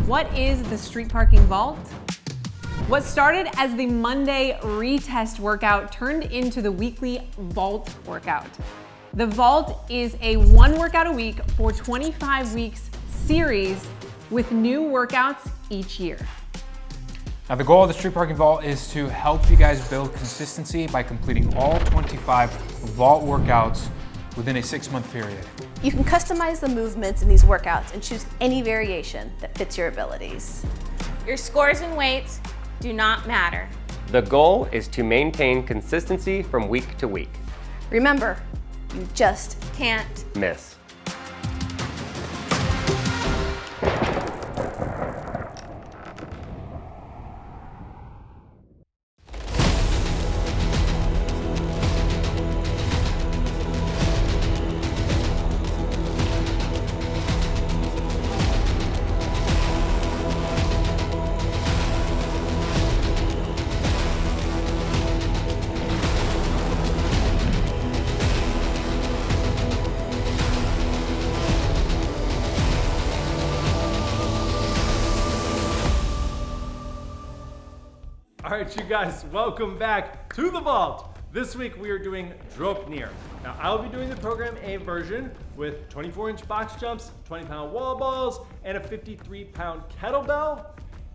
What is the street parking vault? What started as the Monday retest workout turned into the weekly vault workout. The vault is a 1 workout a week for 25 weeks series with new workouts each year. Now the goal of the Street Parking Vault is to help you guys build consistency by completing all 25 vault workouts within a 6-month period. You can customize the movements in these workouts and choose any variation that fits your abilities. Your scores and weights do not matter. The goal is to maintain consistency from week to week. Remember, you just Can't Miss. All right, you guys, welcome back to the vault. This week we are doing DRAUPNIR. Now I'll be doing the program A version with 24-inch box jumps, 20-pound wall balls, and a 53-pound kettlebell.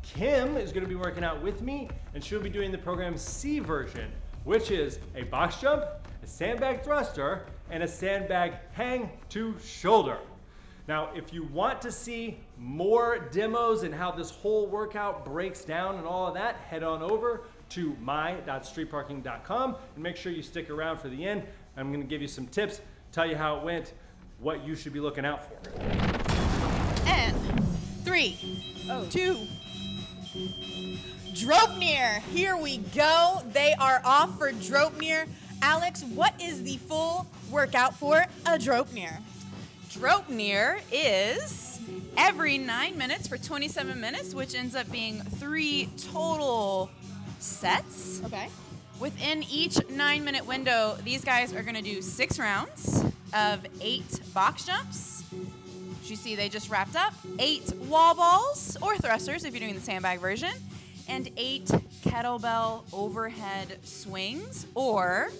Kim is going to be working out with me, and she'll be doing the program C version, which is a box jump, a sandbag thruster, and a sandbag hang to shoulder. Now, if you want to see more demos and how this whole workout breaks down and all of that, head on over to my.streetparking.com and make sure you stick around for the end. I'm going to give you some tips, tell you how it went, what you should be looking out for. And 3, 2, DRAUPNIR. Here we go. They are off for DRAUPNIR. Alex, what is the full workout for a DRAUPNIR? DRAUPNIR is every 9 minutes for 27 minutes, which ends up being 3 total sets. Okay. Within each 9-minute window, these guys are going to do 6 rounds of 8 box jumps. As you see, they just wrapped up. 8 wall balls or thrusters if you're doing the sandbag version, and 8 kettlebell overhead swings or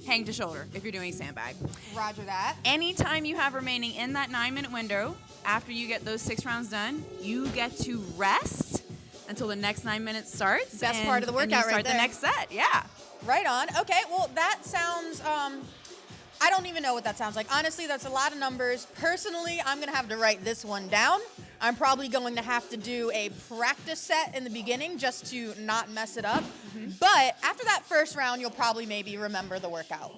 hang to shoulder if you're doing sandbag. Roger that. Anytime you have remaining in that 9-minute window, after you get those 6 rounds done, you get to rest until the next 9 minutes starts. Best part of the workout and you right start there. the next set, yeah. Right on. Okay, well, that sounds, I don't even know what that sounds like. Honestly, that's a lot of numbers. Personally, I'm going to have to write this one down. I'm probably going to have to do a practice set in the beginning just to not mess it up. But after that first round, you'll probably maybe remember the workout.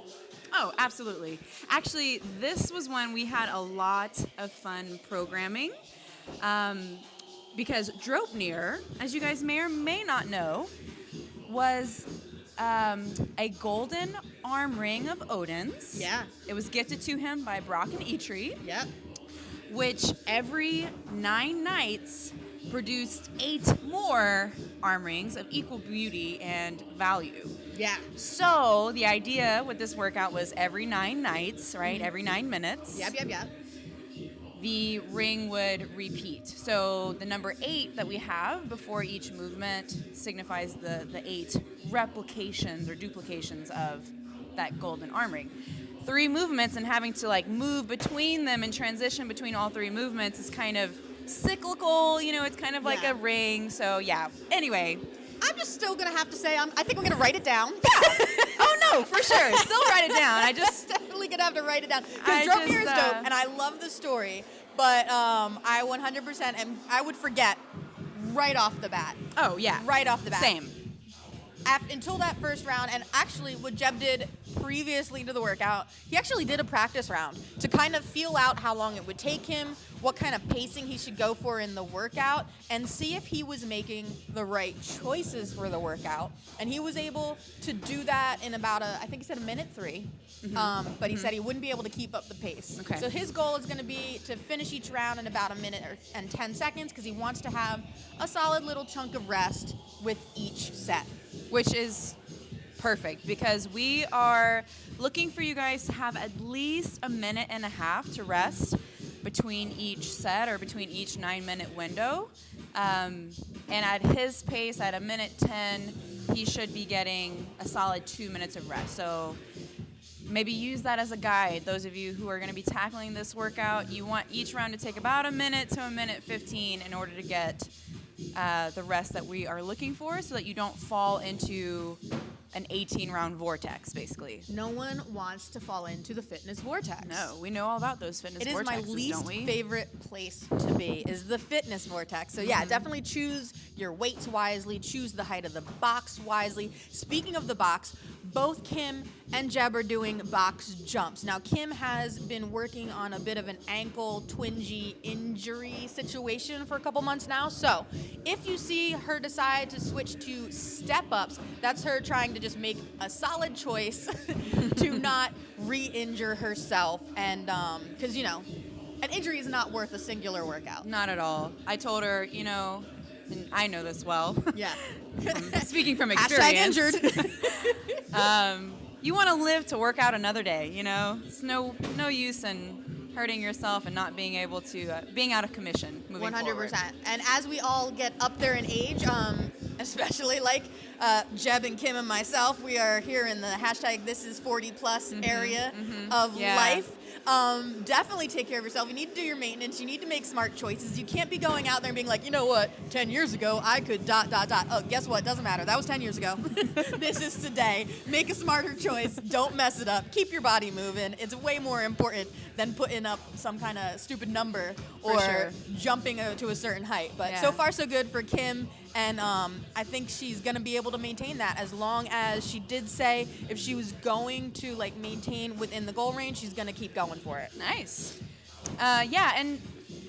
Oh, absolutely. Actually, this was one we had a lot of fun programming because DRAUPNIR, as you guys may or may not know, was a golden arm ring of Odin's. Yeah. It was gifted to him by Brokk Eitri. Yep. Which every 9 nights produced 8 more arm rings of equal beauty and value. Yeah. So the idea with this workout was every 9 nights, right? Every 9 minutes. Yep. The ring would repeat. So the number 8 that we have before each movement signifies the 8 replications or duplications of that golden arm ring. 3 movements and having to like move between them and transition between all 3 movements is kind of cyclical, you know, it's kind of like a ring. So yeah, anyway. I'm just still going to have to say, I think we're going to write it down. Oh no, for sure. Still write it down. I just definitely going to have to write it down. Because DRAUPNIR is dope and I love the story, but I 100% I would forget right off the bat. Oh yeah. Right off the bat. Same. Until that first round, and actually what Jeb did previously to the workout, he actually did a practice round to kind of feel out how long it would take him, what kind of pacing he should go for in the workout, and see if he was making the right choices for the workout. And he was able to do that in about I think he said 1:03. But he said he wouldn't be able to keep up the pace. Okay. So his goal is going to be to finish each round in about 1 minute and 10 seconds because he wants to have a solid little chunk of rest with each set. Which is perfect because we are looking for you guys to have at least 1.5 minutes to rest between each set or between each 9-minute window. And at his pace, at a minute 10, he should be getting a solid 2 minutes of rest. So maybe use that as a guide. Those of you who are going to be tackling this workout, you want each round to take about a minute to a minute 15 in order to get the rest that we are looking for, so that you don't fall into an 18-round vortex, basically. No one wants to fall into the fitness vortex. No, we know all about those fitness vortexes, It is my least don't we? favorite place to be, is the fitness vortex. So yeah, definitely choose your weights wisely, choose the height of the box wisely. Speaking of the box, both Kim and Jeb are doing box jumps. Now, Kim has been working on a bit of an ankle twingy injury situation for a couple months now. So if you see her decide to switch to step-ups, that's her trying to just make a solid choice to not re-injure herself. And because, you know, an injury is not worth a singular workout. Not at all. I told her, you know, and I know this well. Yeah. Speaking from Hashtag experience. injured. You want to live to work out another day, you know? It's no use in hurting yourself and not being able to, being out of commission moving 100%. forward. And as we all get up there in age, especially like Jeb and Kim and myself, we are here in the hashtag this is 40 plus area of life. Definitely take care of yourself. You need to do your maintenance. You need to make smart choices. You can't be going out there and being like, you know what, 10 years ago I could ... Oh, guess what? Doesn't matter. That was 10 years ago. This is today. Make a smarter choice. Don't mess it up. Keep your body moving. It's way more important than putting up some kind of stupid number or jumping to a certain height. But so far so good for Kim. And I think she's going to be able to maintain that, as long as she did say if she was going to like maintain within the goal range, she's going to keep going for it. Nice. Yeah, and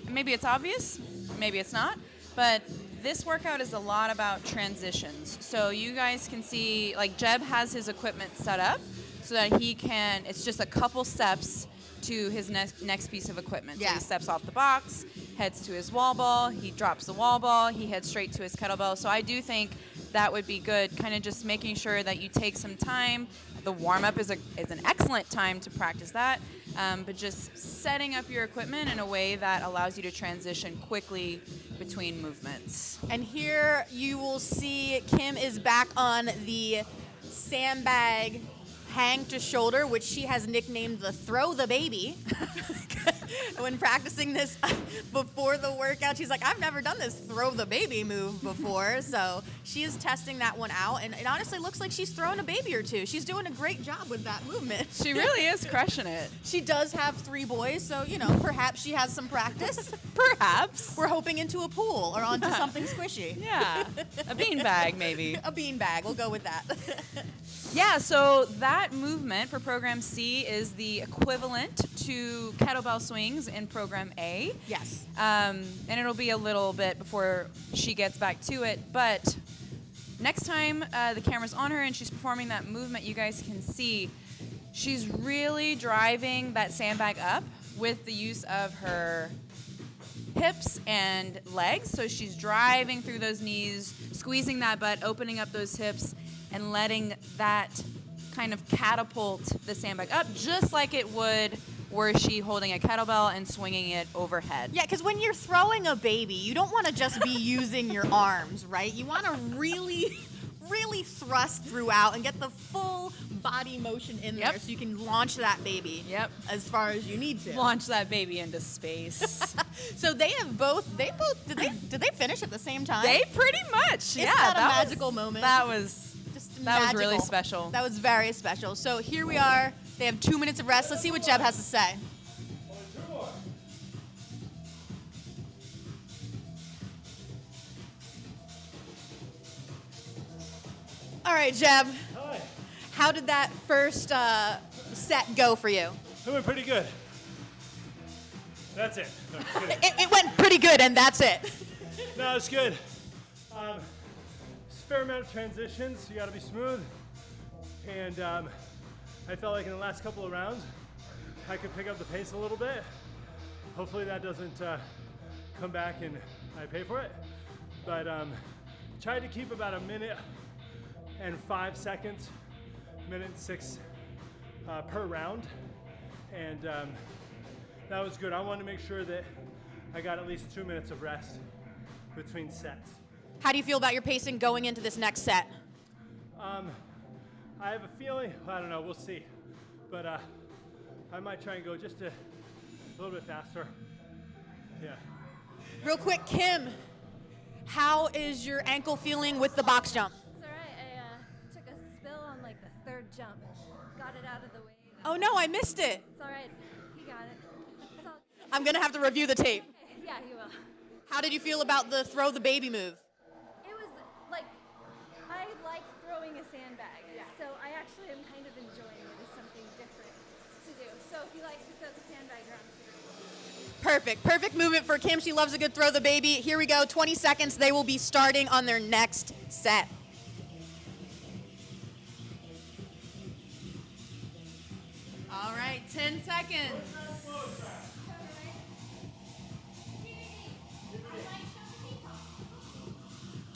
maybe it's obvious, maybe it's not, but this workout is a lot about transitions. So you guys can see, like, Jeb has his equipment set up so that he can, it's just a couple steps to his next piece of equipment. So he steps off the box, heads to his wall ball, he drops the wall ball, he heads straight to his kettlebell. So I do think that would be good, kind of just making sure that you take some time. The warm-up is an excellent time to practice that, but just setting up your equipment in a way that allows you to transition quickly between movements. And here you will see Kim is back on the sandbag hang to shoulder, which she has nicknamed the throw the baby. When practicing this before the workout, she's like, I've never done this throw the baby move before. So she is testing that one out, and it honestly looks like she's throwing a baby or two. She's doing a great job with that movement. She really is crushing it. She does have 3 boys, so, you know, perhaps she has some practice. Perhaps. We're hoping into a pool or onto something squishy. Yeah, a beanbag maybe. A beanbag, we'll go with that. Yeah, so that movement for Program C is the equivalent to kettlebell swings in Program A. Yes. And it'll be a little bit before she gets back to it, but next time the camera's on her and she's performing that movement, you guys can see she's really driving that sandbag up with the use of her hips and legs. So she's driving through those knees, squeezing that butt, opening up those hips, and letting that kind of catapult the sandbag up, just like it would were she holding a kettlebell and swinging it overhead. Yeah, because when you're throwing a baby, you don't want to just be using your arms, right? You want to really thrust throughout and get the full body motion in there so you can launch that baby as far as you need to. Launch that baby into space. So they both did they finish at the same time? They pretty much, Isn't that a magical moment? That was really special. That was very special. So here we are. They have 2 minutes of rest. Let's see what Jeb has to say. All right, Jeb. Hi. How did that first set go for you? It went pretty good. That's it. No, just kidding. It went pretty good, and that's it. No, it's good. It's a fair amount of transitions. You got to be smooth. And I felt like in the last couple of rounds, I could pick up the pace a little bit. Hopefully that doesn't come back and I pay for it. But tried to keep about a minute and 5 seconds, minute 6 per round. And That was good. I wanted to make sure that I got at least 2 minutes of rest between sets. How do you feel about your pacing going into this next set? I have a feeling, I don't know, we'll see. But I might try and go just a little bit faster. Yeah. Real quick, Kim, how is your ankle feeling with the box jump? It's all right. I took a spill on like the third jump. Got it out of the way. Oh no, I missed it. It's all right. You got it. It's all I'm gonna have to review the tape. okay. Yeah, you will. How did you feel about the throw the baby move? It was like, I like throwing a sandbag. So I actually am kind of enjoying it as something different to do. So if you like to throw the sandbag around, Perfect. Perfect movement for Kim. She loves a good throw the baby. Here we go. 20 seconds. They will be starting on their next set. All right, 10 seconds.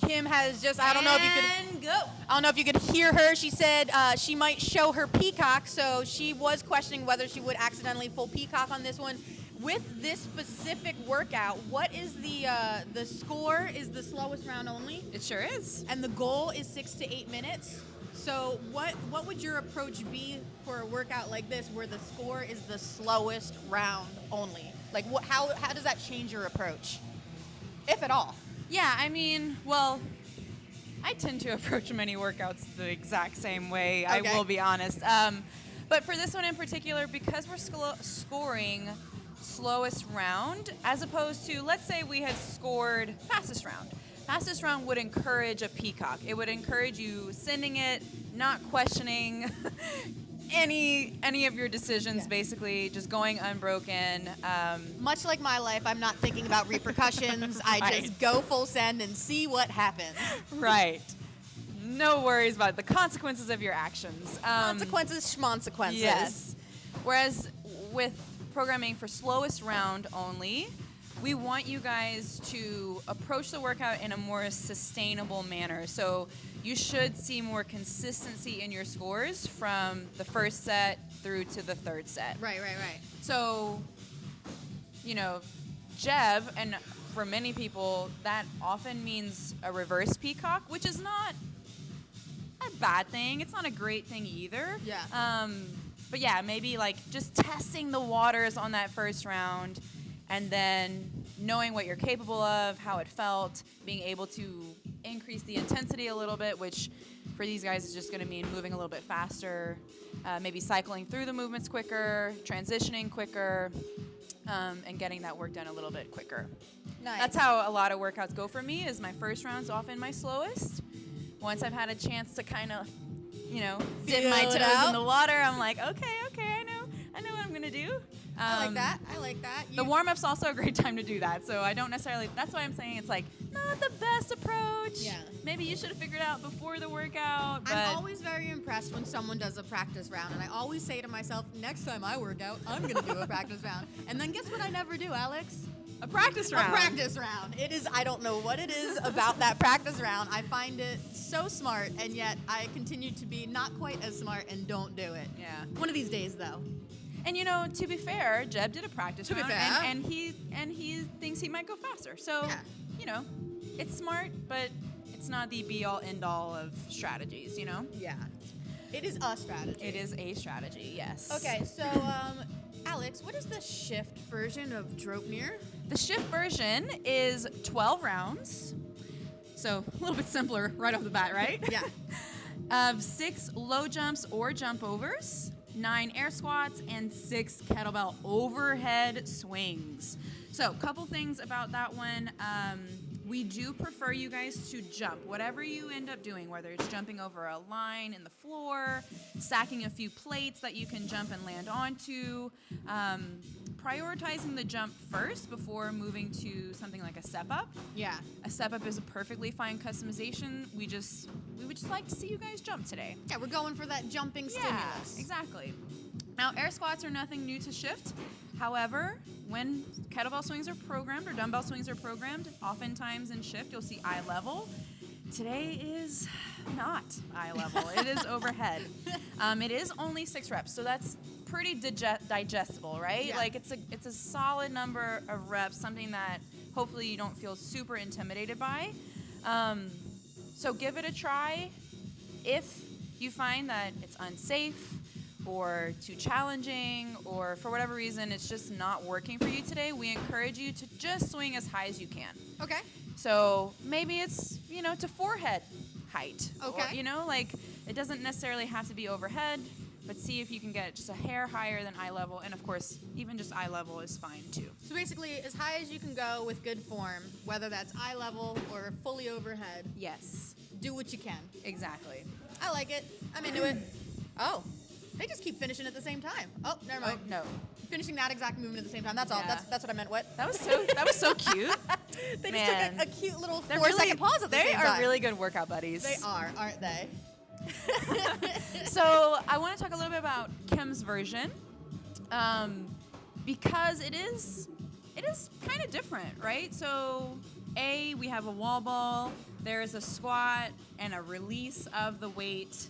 Kim has just, I don't know if you could. And go. I don't know if you could hear her. She said she might show her peacock, so she was questioning whether she would accidentally full peacock on this one. With this specific workout, what is the score? Is the slowest round only? It sure is. And the goal is 6 to 8 minutes. So what would your approach be for a workout like this, where the score is the slowest round only? Like, how does that change your approach, if at all? Yeah, I mean, well, I tend to approach many workouts the exact same way, Okay. I will be honest. But for this one in particular, because we're scoring slowest round, as opposed to, let's say we had scored fastest round. Fastest round would encourage a peacock. It would encourage you sending it, not questioning any of your decisions, basically, just going unbroken. Much like my life, I'm not thinking about repercussions. I Right. just go full send and see what happens. Right. No worries about the consequences of your actions. Consequences, schmonsequences. Yes. Whereas with programming for slowest round only, we want you guys to approach the workout in a more sustainable manner. So you should see more consistency in your scores from the first set through to the third set. Right. So, you know, Jeb, and for many people, that often means a reverse peacock, which is not a bad thing. It's not a great thing either. Yeah. But yeah, maybe like just testing the waters on that first round, and then knowing what you're capable of, how it felt, being able to increase the intensity a little bit, which for these guys is just going to mean moving a little bit faster, maybe cycling through the movements quicker, transitioning quicker, and getting that work done a little bit quicker. Nice. That's how a lot of workouts go for me, is my first round's often my slowest. Once I've had a chance to kind of, you know, dip my Feel it toes out. in the water, I'm like, okay, I know what I'm going to do. I like that. The warm-up's also a great time to do that, so I don't necessarily, that's why I'm saying it's like not the best approach. Yeah. Maybe you should have figured it out before the workout, but I'm always very impressed when someone does a practice round, and I always say to myself, next time I work out, I'm going to do a practice round. And then guess what I never do, Alex? a practice round. A practice round. It is, I don't know what it is about that practice round. I find it so smart, and yet I continue to be not quite as smart and don't do it. Yeah. One of these days, though. And you know, to be fair, Jeb did a practice To be round, fair. and he thinks he might go faster. So, Yeah. you know, it's smart, but it's not the be-all, end-all of strategies, you know? Yeah. It is a strategy. It is a strategy, yes. Okay, so, Alex, what is the shift version of DRAUPNIR? The shift version is 12 rounds. So a little bit simpler right off the bat, right? Yeah. Of 6 low jumps or jump overs, 9 air squats, and 6 kettlebell overhead swings. So a couple things about that one. We do prefer you guys to jump. Whatever you end up doing, whether it's jumping over a line in the floor, stacking a few plates that you can jump and land onto, prioritizing the jump first before moving to something like a step up. Yeah. A step up is a perfectly fine customization. We would just like to see you guys jump today. Yeah, we're going for that jumping Yeah, stimulus. exactly. Now, air squats are nothing new to shift. However, when kettlebell swings are programmed or dumbbell swings are programmed, oftentimes in shift you'll see eye level. Today is not eye level. It is overhead. It is only 6 reps, so that's pretty digestible, right? Yeah. Like it's a solid number of reps, something that hopefully you don't feel super intimidated by. So give it a try. If you find that it's unsafe or too challenging, or for whatever reason it's just not working for you today, we encourage you to just swing as high as you can. Okay. So maybe it's, to forehead height. Okay. Or, like it doesn't necessarily have to be overhead, but see if you can get just a hair higher than eye level. And of course, even just eye level is fine too. So basically, as high as you can go with good form, whether that's eye level or fully overhead, Yes, do what you can. exactly. I like it. I'm into it. Oh, they just keep finishing at the same time. Oh, never mind. No, Finishing that exact movement at the same time. That's all. Yeah. That's what I meant. What? that was so cute. They Man. just took a cute little They're 4-second pause at the They same are time. really good workout buddies. They are, aren't they? So I want to talk a little bit about Kim's version, because it is kind of different, right? So we have a wall ball, there's a squat and a release of the weight.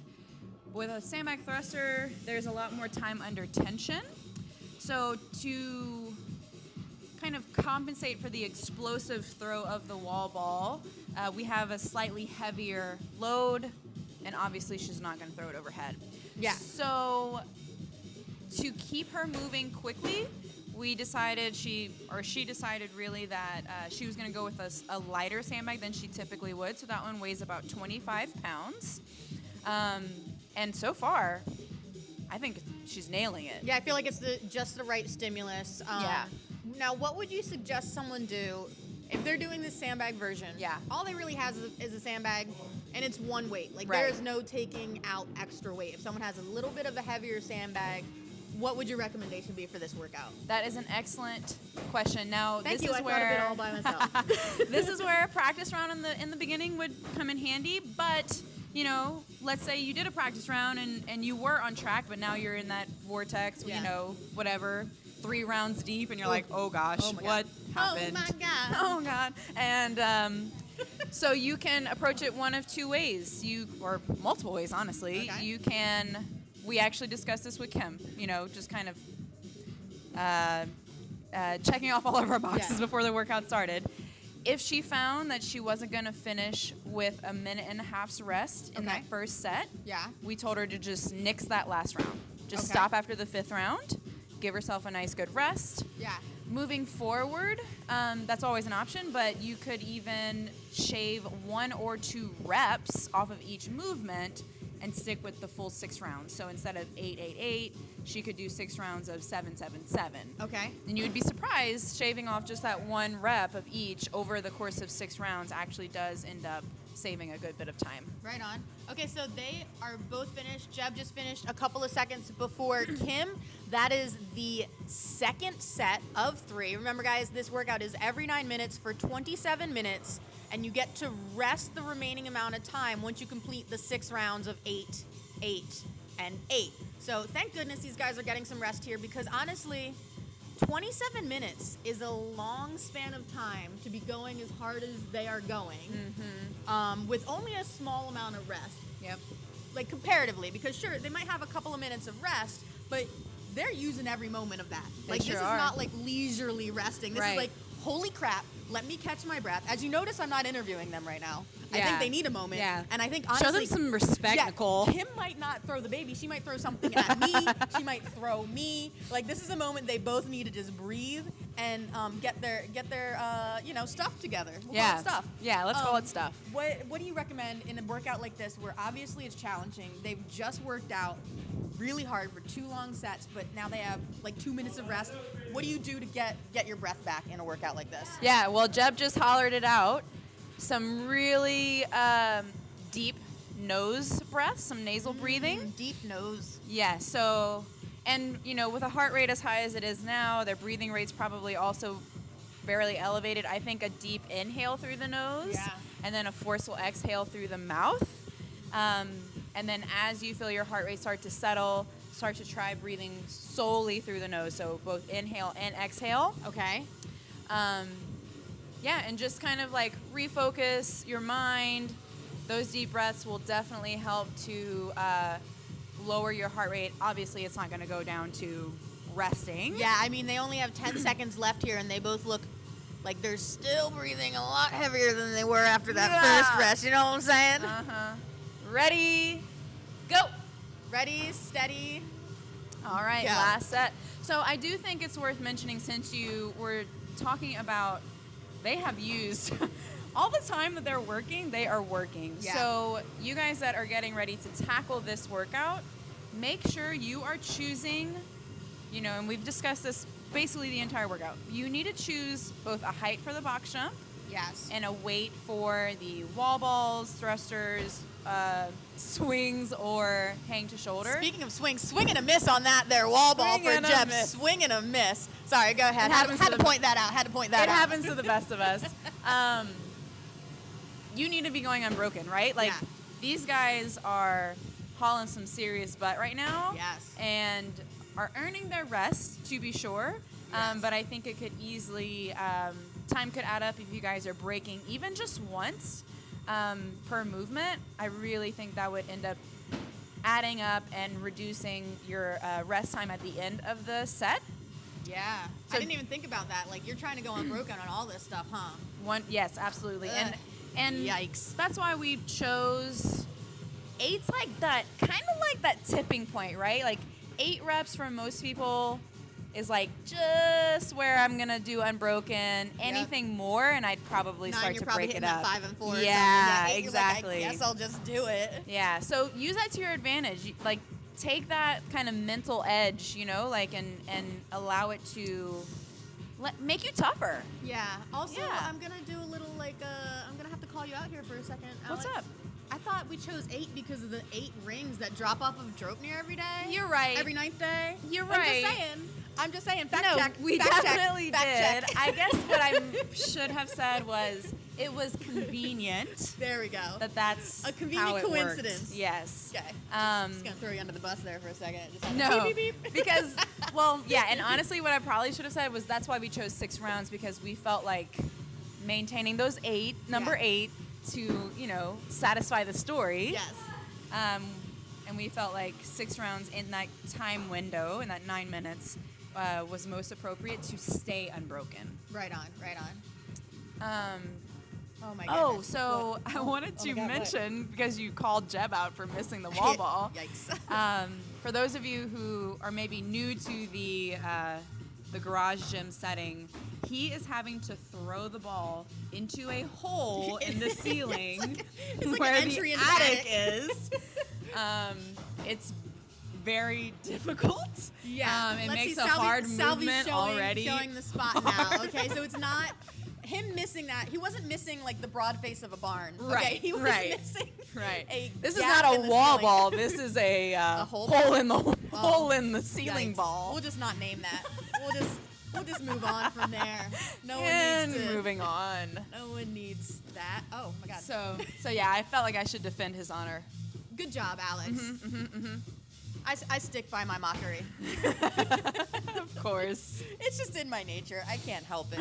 With a sandbag thruster, there's a lot more time under tension. So to kind of compensate for the explosive throw of the wall ball, we have a slightly heavier load, and obviously she's not going to throw it overhead. Yeah. So to keep her moving quickly, she decided really that she was going to go with a lighter sandbag than she typically would. So that one weighs about 25 pounds. And so far, I think she's nailing it. Yeah, I feel like it's just the right stimulus. Yeah. Now, what would you suggest someone do if they're doing this sandbag version? Yeah. All they really has is a sandbag, and it's one weight. Like, Right. there is no taking out extra weight. If someone has a little bit of a heavier sandbag, what would your recommendation be for this workout? That is an excellent question. Now, Thank this you. is I where thought of it all by myself. this is where a practice round in the beginning would come in handy. But let's say you did a practice round and you were on track, but now you're in that vortex. Yeah. Whatever, 3 rounds deep, and you're like, oh gosh, Oh my what God. happened? Oh my God. Oh God. And so you can approach it one of 2 ways, or multiple ways, honestly. Okay. You can. We actually discussed this with Kim. Just kind of checking off all of our boxes Yeah. before the workout started. If she found that she wasn't going to finish with a 1.5 minutes rest in Okay. that first set, Yeah. we told her to just nix that last round. Just Okay. stop after the 5th round, give herself a nice good rest. Yeah. Moving forward, that's always an option, but you could even shave 1 or 2 reps off of each movement and stick with the full 6 rounds. So instead of 8-8-8, she could do 6 rounds of 7-7-7. Okay. And you would be surprised, shaving off just that 1 rep of each over the course of 6 rounds actually does end up saving a good bit of time. Right on. Okay, so they are both finished. Jeb just finished a couple of seconds before Kim. That is the second set of 3. Remember, guys, this workout is every 9 minutes for 27 minutes, and you get to rest the remaining amount of time once you complete the 6 rounds of 8, 8, and 8. So thank goodness these guys are getting some rest here, because honestly, 27 minutes is a long span of time to be going as hard as they are going, with only a small amount of rest. Yep. Like comparatively, because sure, they might have a couple of minutes of rest, but they're using every moment of that. They Like sure this is are. not like leisurely resting. This Right. is like, holy crap, let me catch my breath. As you notice, I'm not interviewing them right now. I Yeah. think they need a moment. Yeah. And I think Show them honestly, some respect, yeah, Nicole. Kim might not throw the baby. She might throw something at me. She might throw me. Like this is a moment they both need to just breathe and get their stuff together. We'll call it stuff. Yeah, let's call it stuff. What do you recommend in a workout like this, where obviously it's challenging? They've just worked out really hard for 2 long sets, but now they have like 2 minutes of rest. What do you do to get your breath back in a workout like this? Yeah, well, Jeb just hollered it out. Some really deep nose breath, some nasal breathing. Deep nose. Yeah, so, and with a heart rate as high as it is now, their breathing rate's probably also fairly elevated. I think a deep inhale through the nose, Yeah. and then a forceful exhale through the mouth. And then as you feel your heart rate start to settle, start to try breathing solely through the nose, so both inhale and exhale. Okay. Yeah, and just kind of like refocus your mind, Those deep breaths will definitely help to lower your heart rate. Obviously, it's not going to go down to resting. Yeah, I mean, they only have 10 seconds left here, and they both look like they're still breathing a lot heavier than they were after that first rest. You know what I'm saying? Ready, go. Ready, steady. All right, go. last set. So I do think it's worth mentioning, since you were talking about they have used all the time that they're working, they are working. Yeah. So you guys that are getting ready to tackle this workout, make sure you are choosing, you know, and we've discussed this basically the entire workout. You need to choose both a height for the box jump Yes. and a weight for the wall balls, thrusters, swings, or hang to shoulder. Speaking of swings, swing and a miss on that there wall ball Swing for and a Jeb. miss. Swing and a miss. Sorry, go ahead. It happens Had to to the- point that out. Had to point that It out. happens to the best of us. You need to be going unbroken, right? Like, Yeah. these guys are hauling some serious butt right now. Yes. And are earning their rest, to be sure. Yes. But I think it could easily, time could add up if you guys are breaking even just once per movement. I really think that would end up adding up and reducing your rest time at the end of the set. Yeah. So- I didn't even think about that. Like, you're trying to go unbroken on all this stuff, huh? Yes, absolutely. Ugh. And Yikes. that's why we chose 8's like that, kind of like that tipping point, right? Like 8 reps for most people is like just where I'm gonna do unbroken. Anything more, and I'd probably 9, start you're to probably break it hitting up. that 5 and 4. or Yeah, something. 8, you're exactly. Like, I guess I'll just do it. Yeah, so use that to your advantage. Like, take that kind of mental edge, you know, like, and allow it to make you tougher. Yeah. Also, Yeah. I'm gonna do a little like I'm gonna have to call you out here for a second. What's Alex. up? I thought we chose 8 because of the 8 rings that drop off of DRAUPNIR every day. You're right. Every 9th day. You're I'm right. just saying. I'm just saying. Fact No, check. we fact check, definitely fact did. check. I guess what I should have said was it was convenient There we go. that's A convenient how it worked. coincidence. Yes. Okay. Just gonna throw you under the bus there for a second. Just had to No, beep, beep, beep. because, well, yeah, and honestly, what I probably should have said was that's why we chose 6 rounds, because we felt like maintaining those 8, number 8, to, you know, satisfy the story. Yes. And we felt like 6 rounds in that time window, in that 9 minutes, was most appropriate to stay unbroken. Right on. Right on. Oh my Oh, goodness. so What? I wanted Oh to my God, what? mention, because you called Jeb out for missing the wall ball. Yikes. For those of you who are maybe new to the garage gym setting, he is having to throw the ball into a hole in the ceiling it's like where an the entry attic into is. It's very difficult. Yeah. It Let's makes see, a Salvi- hard Salvi's movement showing, already. showing the spot now. Okay, so it's not him missing that. He wasn't missing like the broad face of a barn. Okay? Right, He was right. missing Right. a This is gap not in a the wall ceiling. ball. This is a, hole hole in the Oh, hole in the ceiling yikes. ball. We'll just not name that. We'll just move on from there. No one And needs to. moving on. No one needs that. Oh my God. So yeah, I felt like I should defend his honor. Good job, Alex. Mm-hmm. I stick by my mockery. Of course. It's just in my nature. I can't help it.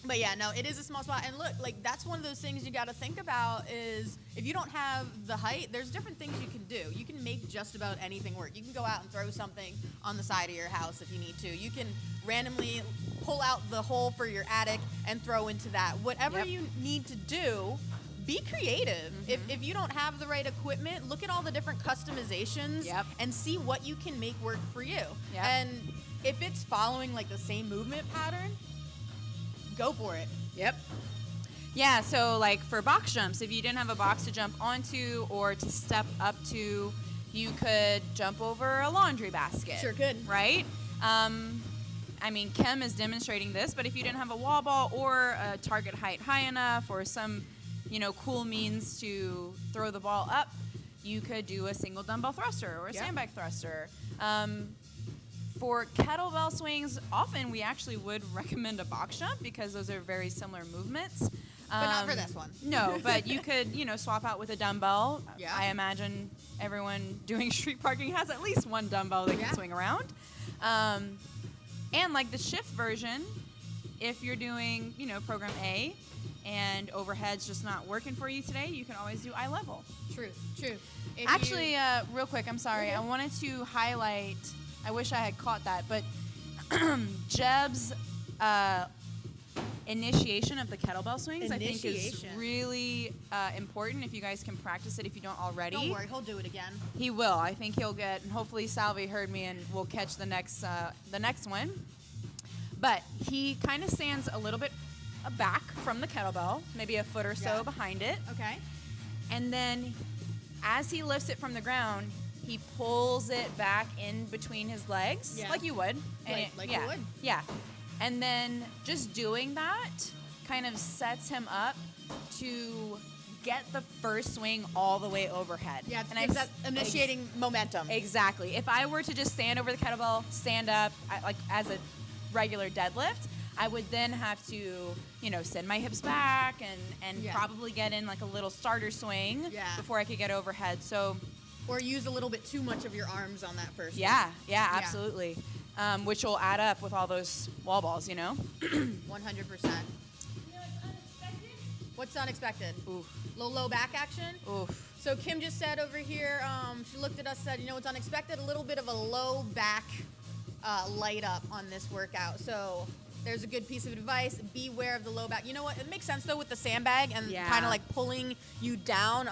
But yeah, no, it is a small spot. And look, like that's one of those things you got to think about is if you don't have the height, there's different things you can do. You can make just about anything work. You can go out and throw something on the side of your house if you need to. You can randomly pull out the hole for your attic and throw into that. Whatever Yep. you need to do, be creative. If you don't have the right equipment, look at all the different customizations Yep. and see what you can make work for you. Yep. And if it's following like the same movement pattern, go for it. Yep. Yeah, so like for box jumps, if you didn't have a box to jump onto or to step up to, you could jump over a laundry basket. Sure could. Right? I mean, Kim is demonstrating this, but if you didn't have a wall ball or a target height high enough or some, cool means to throw the ball up, you could do a single dumbbell thruster or a sandbag thruster. For kettlebell swings, often we actually would recommend a box jump because those are very similar movements. But not for this one. No, but you could, swap out with a dumbbell. Yeah. I imagine everyone doing street parking has at least one dumbbell they can swing around. And like the shift version, if you're doing, program A, and overhead's just not working for you today, you can always do eye level. True. If Actually, real quick, I'm sorry. I wanted to highlight, I wish I had caught that, but Jeb's initiation of the kettlebell swings, I think, is really important if you guys can practice it if you don't already. Don't worry, he'll do it again. He will. I think he'll get, and hopefully Salvi heard me and will catch the next one. But he kind of stands a little bit back from the kettlebell, maybe a foot or so behind it. Okay. And then as he lifts it from the ground, he pulls it back in between his legs, like you would. Like you would. Yeah. And then just doing that kind of sets him up to get the first swing all the way overhead. Yeah, and that's initiating momentum. Exactly. If I were to just stand over the kettlebell, stand up, like as a regular deadlift, I would then have to, send my hips back and probably get in like a little starter swing before I could get overhead. So, or use a little bit too much of your arms on that first one. Yeah, absolutely. Which will add up with all those wall balls, 100%. What's unexpected? Oof. Low back action? Oof. So Kim just said over here, she looked at us and said, what's unexpected? A little bit of a low back light up on this workout. So there's a good piece of advice. Beware of the low back. You know what? It makes sense though with the sandbag and kind of like pulling you down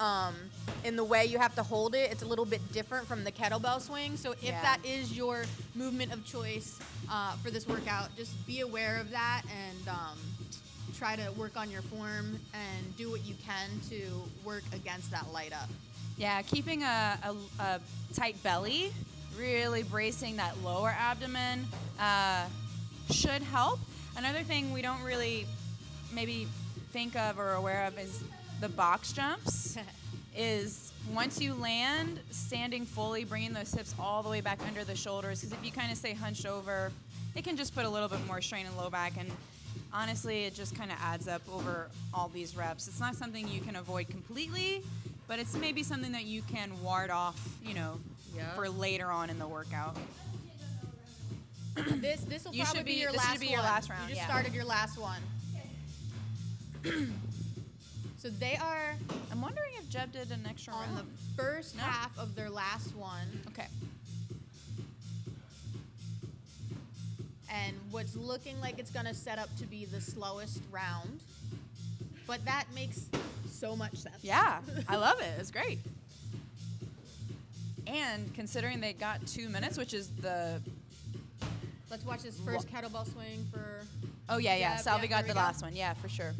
in the way you have to hold it. It's a little bit different from the kettlebell swing. So if that is your movement of choice for this workout, just be aware of that and try to work on your form and do what you can to work against that light up. Yeah, keeping a tight belly, really bracing that lower abdomen should help. Another thing we don't really maybe think of or aware of is the box jumps. Is once you land, standing fully, bringing those hips all the way back under the shoulders, because if you kind of stay hunched over, it can just put a little bit more strain in low back, and honestly, it just kind of adds up over all these reps. It's not something you can avoid completely, but it's maybe something that you can ward off, for later on in the workout. This will probably be your last round. You just started your last one. So they are. I'm wondering if Jeb did an extra on round. the first half of their last one. Okay. And what's looking like it's gonna set up to be the slowest round, but that makes so much sense. Yeah, I love it. It's great. And considering they got 2 minutes, which is the. Let's watch this first kettlebell swing for. Oh yeah. Salvi got the last one. Yeah, for sure.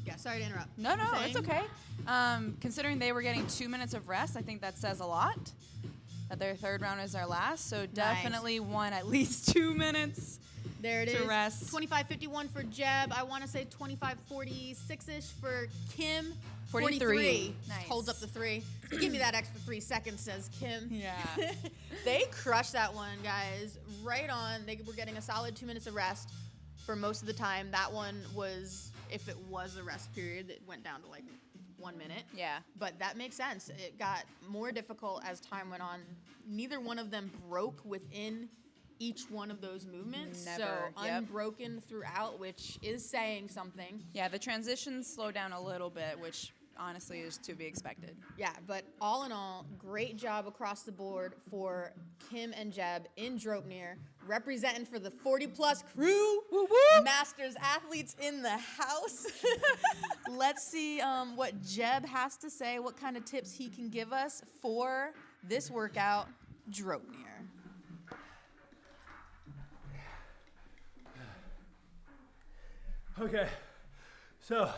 Yeah, sorry to interrupt. No, it's okay. Considering they were getting 2 minutes of rest, I think that says a lot. That their third round is our last, so definitely won at least 2 minutes. There it to is. Rest. 25:51 for Jeb. I want to say 25:46-ish for Kim. 43. Nice. Holds up the 3. Give me that extra 3 seconds, says Kim. Yeah. They crushed that one, guys. Right on. They were getting a solid 2 minutes of rest for most of the time. That one was, if it was a rest period, it went down to like 1 minute. Yeah. But that makes sense. It got more difficult as time went on. Neither one of them broke within each one of those movements. Never. So unbroken throughout, which is saying something. Yeah, the transitions slowed down a little bit, which honestly is to be expected. Yeah, but all in all, great job across the board for Kim and Jeb in DRAUPNIR, representing for the 40-plus crew. Woo woo! Masters athletes in the house. Let's see what Jeb has to say, what kind of tips he can give us for this workout, DRAUPNIR. Okay, so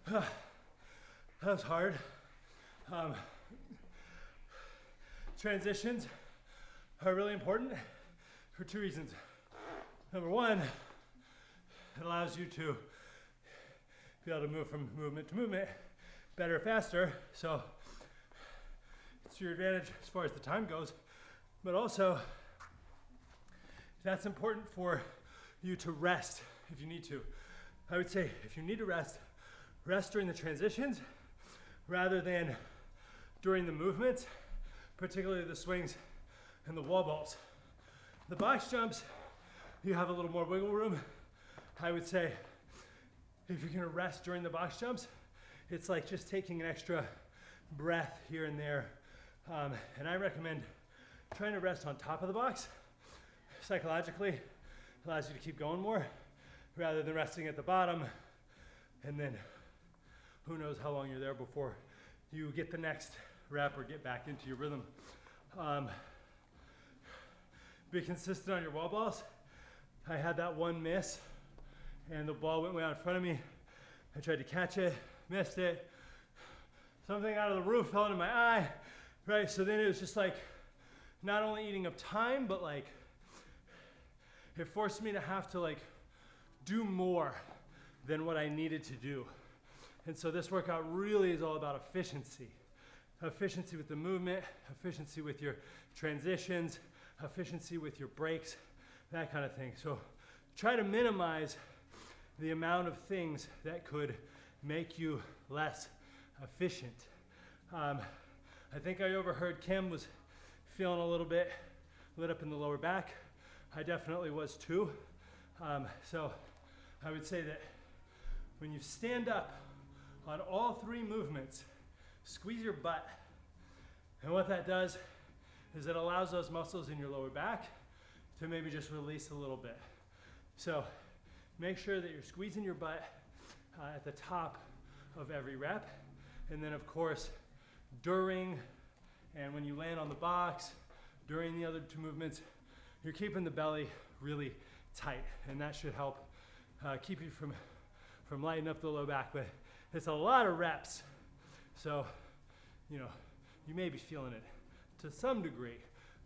that was hard. Transitions are really important for 2 reasons. Number one, it allows you to be able to move from movement to movement better, faster. So it's to your advantage as far as the time goes. But also, that's important for you to rest if you need to. I would say if you need to rest during the transitions rather than during the movements, particularly the swings and the wall balls. The box jumps, you have a little more wiggle room I would say if you're gonna rest during the box jumps, it's like just taking an extra breath here and there. And I recommend trying to rest on top of the box. Psychologically, allows you to keep going more rather than resting at the bottom. And then who knows how long you're there before you get the next rep or get back into your rhythm. Be consistent on your wall balls. I had that one miss and the ball went way out in front of me. I tried to catch it, missed it. Something out of the roof fell into my eye, right? So then it was just like not only eating up time, but like it forced me to have to like do more than what I needed to do. And so this workout really is all about efficiency. Efficiency with the movement, efficiency with your transitions, efficiency with your breaks, that kind of thing. So try to minimize the amount of things that could make you less efficient. I think I overheard Kim was feeling a little bit lit up in the lower back. I definitely was too. So I would say that when you stand up on all three movements, squeeze your butt. And what that does is it allows those muscles in your lower back to maybe just release a little bit. So make sure that you're squeezing your butt at the top of every rep. And then of course, during and when you land on the box, during the other two movements, you're keeping the belly really tight. And that should help keep you from lightening up the low back. But it's a lot of reps. So, you know, you may be feeling it to some degree,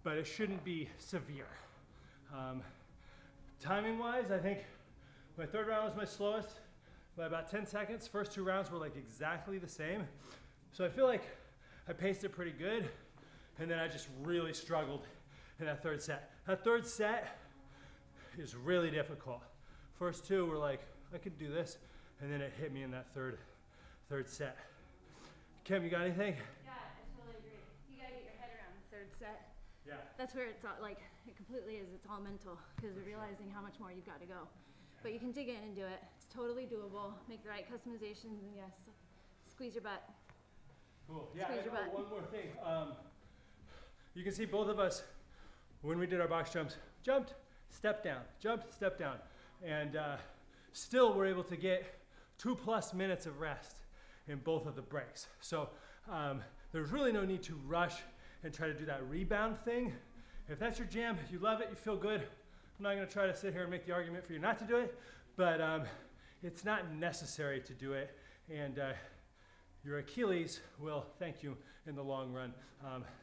but it shouldn't be severe. Timing wise, I think my third round was my slowest by about 10 seconds. First two rounds were like exactly the same. So I feel like I paced it pretty good. And then I just really struggled in that third set. That third set is really difficult. First two were like, I could do this. And then it hit me in that third set. Kim, you got anything? Yeah, I totally agree. You gotta get your head around the third set. Yeah. That's where it's all, like, it completely is. It's all mental because you're realizing how much more you've got to go. But you can dig in and do it. It's totally doable. Make the right customizations and yes, squeeze your butt. Cool. Yeah, Squeeze your butt. one more thing. You can see both of us, when we did our box jumps, jumped, stepped down, jumped, stepped down. And still we're able to get 2+ minutes of rest in both of the breaks. So there's really no need to rush and try to do that rebound thing. If that's your jam, you love it, you feel good. I'm not gonna try to sit here and make the argument for you not to do it, but it's not necessary to do it. And your Achilles will thank you in the long run.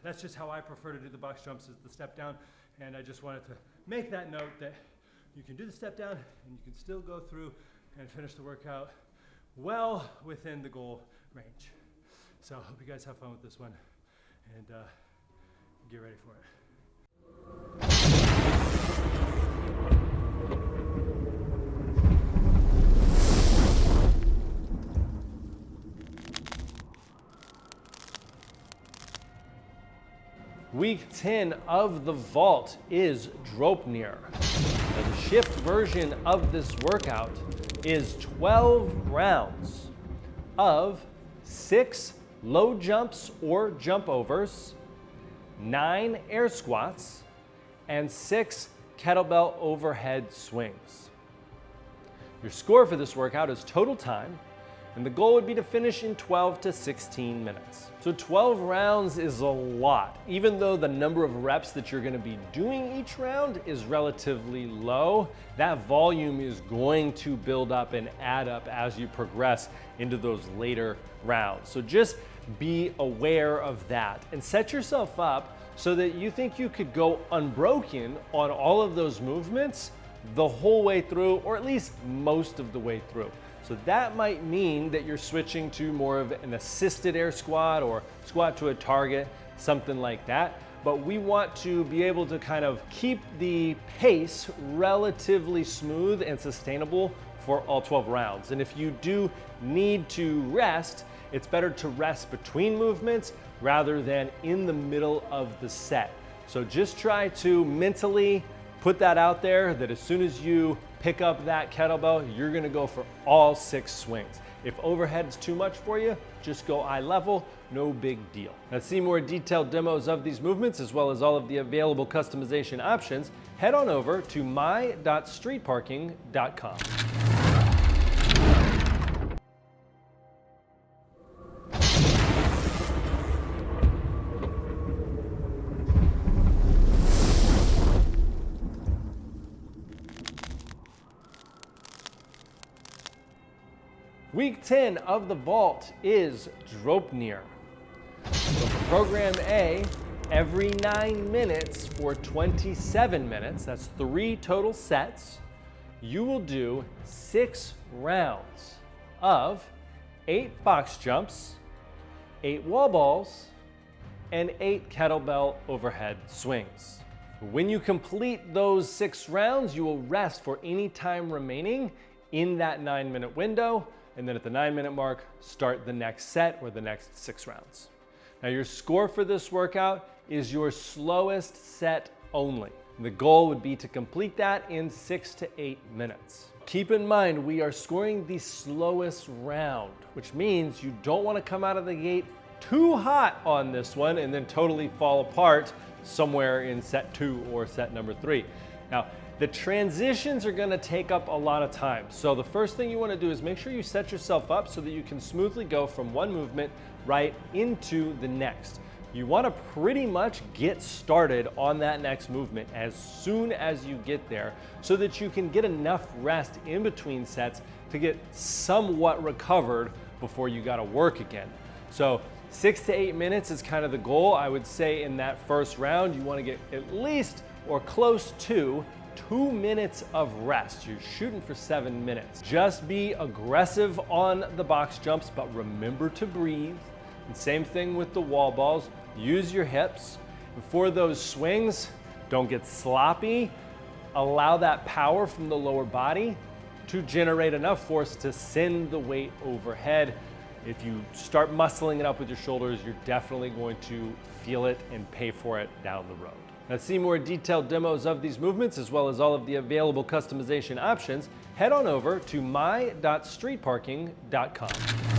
That's just how I prefer to do the box jumps, is the step down. And I just wanted to make that note that you can do the step down and you can still go through and finish the workout well within the goal range. So I hope you guys have fun with this one and get ready for it. Week 10 of the vault is DRAUPNIR. Now, the shift version of this workout is 12 rounds of 6 low jumps or jump overs, 9 air squats, and 6 kettlebell overhead swings. Your score for this workout is total time, and the goal would be to finish in 12 to 16 minutes. So 12 rounds is a lot, even though the number of reps that you're gonna be doing each round is relatively low. That volume is going to build up and add up as you progress into those later rounds. So just be aware of that and set yourself up so that you think you could go unbroken on all of those movements the whole way through, or at least most of the way through. So that might mean that you're switching to more of an assisted air squat or squat to a target, something like that. But we want to be able to kind of keep the pace relatively smooth and sustainable for all 12 rounds. And if you do need to rest, it's better to rest between movements rather than in the middle of the set. So just try to mentally put that out there, that as soon as you pick up that kettlebell, you're gonna go for all 6 swings. If overhead is too much for you, just go eye level, no big deal. Now, to see more detailed demos of these movements, as well as all of the available customization options, head on over to my.streetparking.com. Week 10 of the vault is DRAUPNIR. So for program A, every 9 minutes for 27 minutes, that's 3 total sets, you will do 6 rounds of 8 box jumps, 8 wall balls, and 8 kettlebell overhead swings. When you complete those 6 rounds, you will rest for any time remaining in that 9-minute window, and then at the 9-minute mark, start the next set or the next 6 rounds. Now, your score for this workout is your slowest set only. The goal would be to complete that in 6 to 8 minutes. Keep in mind, we are scoring the slowest round, which means you don't want to come out of the gate too hot on this one and then totally fall apart somewhere in set 2 or set number 3. Now, the transitions are gonna take up a lot of time. So the first thing you wanna do is make sure you set yourself up so that you can smoothly go from one movement right into the next. You wanna pretty much get started on that next movement as soon as you get there so that you can get enough rest in between sets to get somewhat recovered before you gotta work again. So 6 to 8 minutes is kind of the goal. I would say in that first round, you wanna get at least or close to 2 minutes of rest. You're shooting for 7 minutes. Just be aggressive on the box jumps, but remember to breathe. And same thing with the wall balls. Use your hips. And for those swings, don't get sloppy. Allow that power from the lower body to generate enough force to send the weight overhead. If you start muscling it up with your shoulders, you're definitely going to feel it and pay for it down the road. Now, to see more detailed demos of these movements, as well as all of the available customization options, head on over to my.streetparking.com.